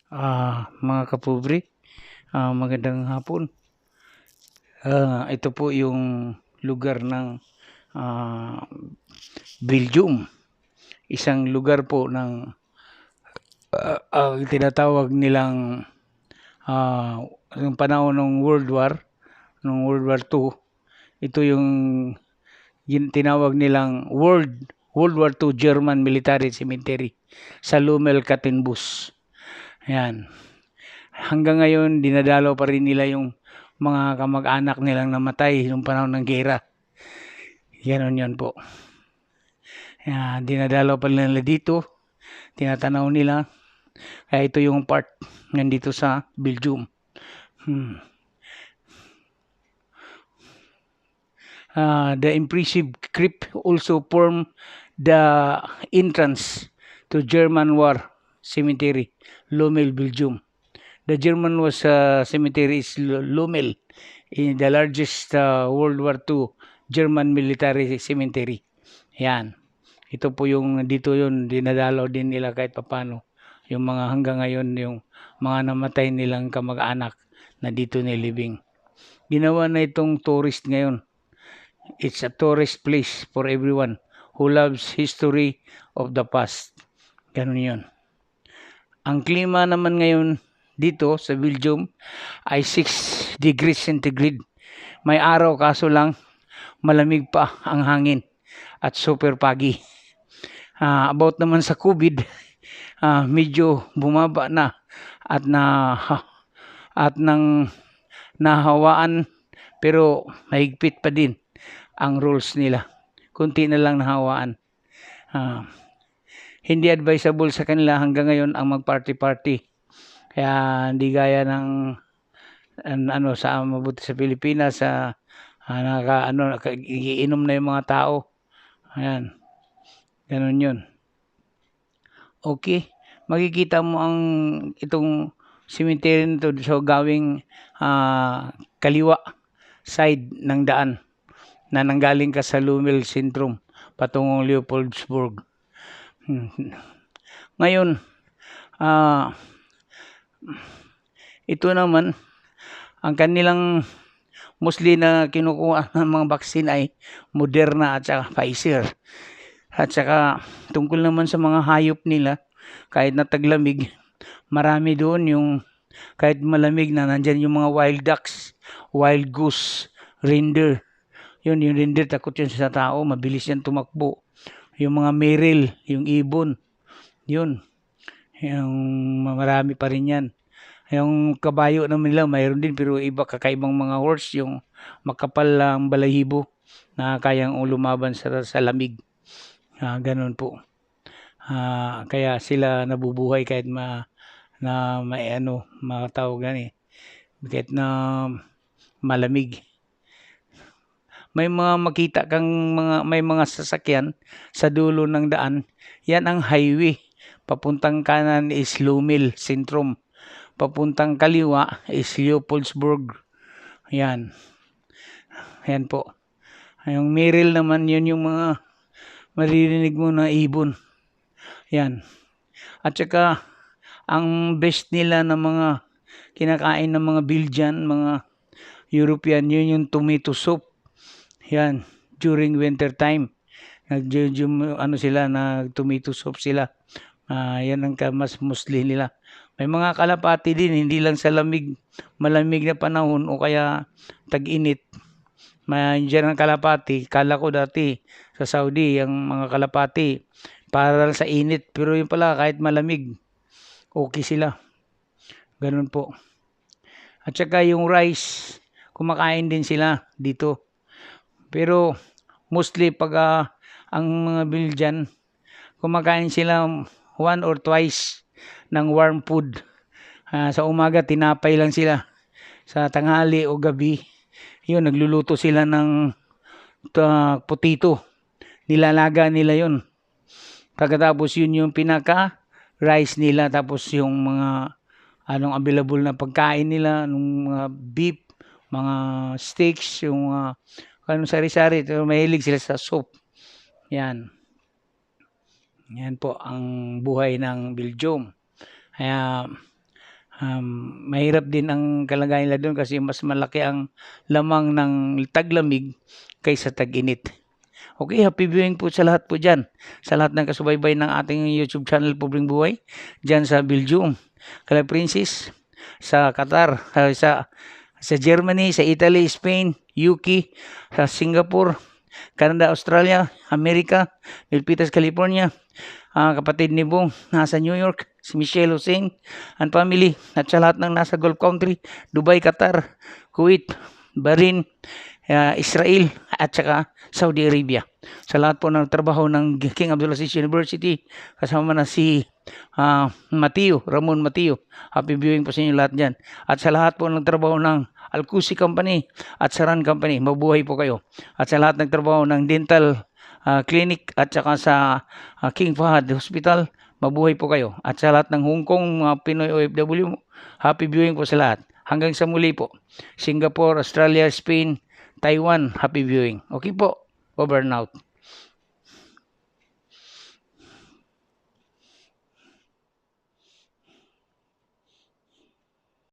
Mga kapobre, magandang hapon. Ito po yung lugar ng ah, Belgium. Isang lugar po ng tinatawag nilang ah, yung panahon ng World War II. Ito yung tinawag nilang World War II German Military Cemetery sa Lumel-Kattenbus. Ayan. Hanggang ngayon, dinadalaw pa rin nila yung mga kamag-anak nilang namatay nung panahon ng gera. Ganon yun po. Dinadalaw pa nila dito, tinatanaw nila. Kaya ito yung part nandito sa Belgium. The impressive crypt also form the entrance to German War Cemetery, Lommel, Belgium. The German was cemetery is Lommel, in the largest World War II German military cemetery. Yan. Ito po yung dito yun, dinadalaw din nila kahit papano. Yung mga hanggang ngayon, yung mga namatay nilang kamag-anak na dito nilibing. Ginawa na itong tourist ngayon. It's a tourist place for everyone who loves history of the past. Ganun yun. Ang klima naman ngayon dito sa Belgium ay 6 degrees centigrade. May araw kaso lang malamig pa ang hangin at super pagi. About naman sa COVID, medyo bumaba na at nang nahawaan pero mahigpit pa din ang rules nila. Kunti na lang nahawaan. Hindi advisable sa kanila hanggang ngayon ang mag-party-party. Kaya hindi gaya ng sa mabuti sa Pilipinas iinom na yung mga tao. Ayan. Ganun yun. Okay. Makikita mo itong cemetery nito sa gawing kaliwa side ng daan na nanggaling ka sa Lumel Sentrum patungong Leopoldsburg. Ngayon, ito naman, ang kanilang mostly na kinukuha ng mga vaccine ay Moderna at saka Pfizer. At saka tungkol naman sa mga hayop nila, kahit na taglamig, marami doon yung kahit malamig na nandyan yung mga wild ducks, wild goose, reindeer. Yung reindeer takot yun sa tao, mabilis yan tumakbo. Yung mga meril, yung ibon, yun. Yung marami pa rin yan. Yung kabayo naman nila, mayroon din pero iba kakaibang mga horse, yung makapal ang balahibo na kayang lumaban sa lamig. Ganun po. Kaya sila nabubuhay kahit matawag kahit na malamig. May mga makita kang may mga sasakyan sa dulo ng daan. Yan ang highway. Papuntang kanan is Lumel Sentrum. Papuntang kaliwa is Leopoldsburg. Yan. Yan po. Yung Meril naman, yun yung mga maririnig mo na ibon. Yan. At saka, ang best nila na mga kinakain ng mga Belgian, mga European, yun yung tomato soup. Yan. During winter time. Tomato soup sila. Yan ang mas mostly nila. May mga kalapati din, hindi lang sa malamig na panahon o kaya tag-init. Diyan ang kalapati. Kala ko dati sa Saudi, ang mga kalapati, para sa init. Pero yun pala, kahit malamig, okay sila. Ganun po. At saka yung rice, kumakain din sila dito. Pero mostly pag ang mga Belgian, kumakain sila 1 or twice ng warm food. Sa umaga, tinapay lang sila. Sa tanghali o gabi, yun, nagluluto sila ng potato. Nilalaga nila yun. Pagkatapos yun yung pinaka-rice nila. Tapos yung mga available na pagkain nila, nung mga beef, mga steaks, yung sari-sari. Mahilig sila sa soup. Yan. Yan po ang buhay ng Belgium. Kaya Mahirap din ang kalagayan nila doon kasi mas malaki ang lamang ng taglamig kaysa tag-init. Okay, happy viewing po sa lahat po dyan. Sa lahat ng kasubaybay ng ating YouTube channel, Pobreng Buhay. Dyan sa Belgium, kala Princess, sa Qatar, sa Germany, sa Italy, Spain, UK, sa Singapore, Canada, Australia, Amerika, Milpitas, California, kapatid ni Bong nasa New York, si Michelle Hussein and family, at sa lahat ng nasa Gulf country, Dubai, Qatar, Kuwait, Bahrain, Israel, at saka Saudi Arabia. Sa lahat po ng trabaho ng King Abdulaziz University, kasama na si Ramon Mateo. Happy viewing po sa inyo lahat dyan. At sa lahat po ng trabaho ng Alcusi Company at Saran Company, mabuhay po kayo. At sa lahat ng trabaho ng dental clinic at saka sa King Fahad Hospital, mabuhay po kayo. At sa lahat ng Hong Kong Pinoy OFW, happy viewing po sa lahat. Hanggang sa muli po. Singapore, Australia, Spain, Taiwan, happy viewing. Okay po, over and out.